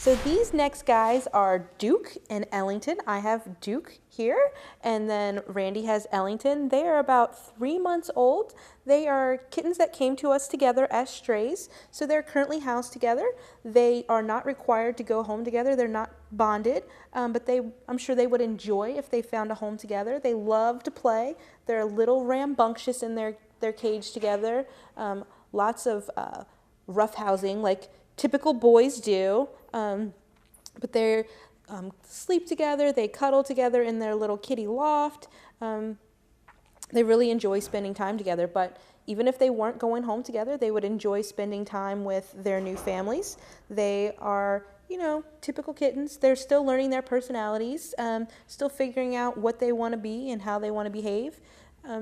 So these next guys are Duke and Ellington. I have Duke here, and then Randy has Ellington. They are about 3 months old. They are kittens that came to us together as strays, so they're currently housed together. They are not required to go home together. They're not bonded, but I'm sure they would enjoy if they found a home together. They love to play. They're a little rambunctious in their cage together. Lots of rough housing, like typical boys do, but they sleep together, they cuddle together in their little kitty loft. They really enjoy spending time together, but even if they weren't going home together, they would enjoy spending time with their new families. They are, typical kittens. They're still learning their personalities, still figuring out what they want to be and how they want to behave.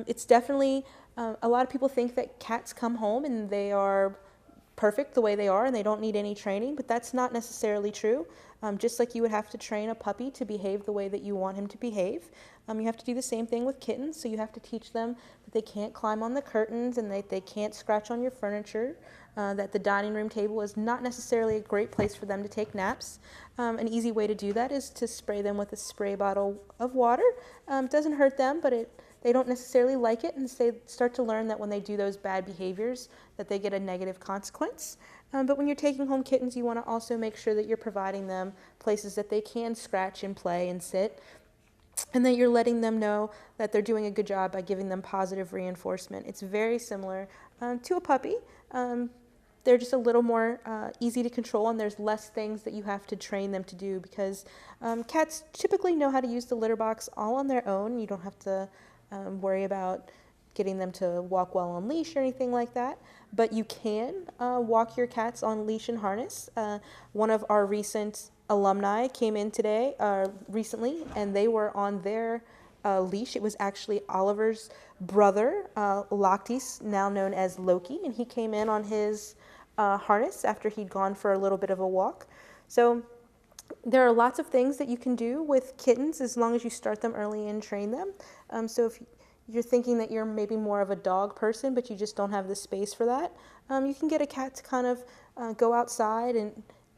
It's definitely, a lot of people think that cats come home and they are perfect the way they are and they don't need any training, but that's not necessarily true. Just like you would have to train a puppy to behave the way that you want him to behave, you have to do the same thing with kittens. So you have to teach them that they can't climb on the curtains and that they can't scratch on your furniture, that the dining room table is not necessarily a great place for them to take naps. An easy way to do that is to spray them with a spray bottle of water. It doesn't hurt them, but they don't necessarily like it, and they start to learn that when they do those bad behaviors that they get a negative consequence. But when you're taking home kittens, you want to also make sure that you're providing them places that they can scratch and play and sit, and that you're letting them know that they're doing a good job by giving them positive reinforcement. It's very similar to a puppy. They're just a little more easy to control, and there's less things that you have to train them to do because cats typically know how to use the litter box all on their own. You don't have to worry about getting them to walk well on leash or anything like that, but you can walk your cats on leash and harness. One of our recent alumni came in today, recently, and they were on their leash. It was actually Oliver's brother, Loctis, now known as Loki, and he came in on his harness after he'd gone for a little bit of a walk. So there are lots of things that you can do with kittens as long as you start them early and train them. So if you're thinking that you're maybe more of a dog person, but you just don't have the space for that, you can get a cat to kind of go outside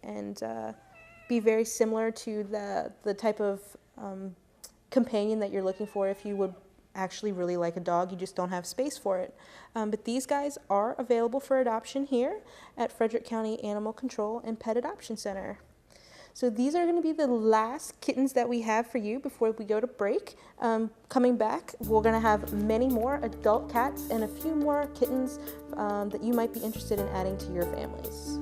and be very similar to the type of companion that you're looking for if you would actually really like a dog. You just don't have space for it. But these guys are available for adoption here at Frederick County Animal Control and Pet Adoption Center. So these are going to be the last kittens that we have for you before we go to break. Coming back, we're going to have many more adult cats and a few more kittens that you might be interested in adding to your families.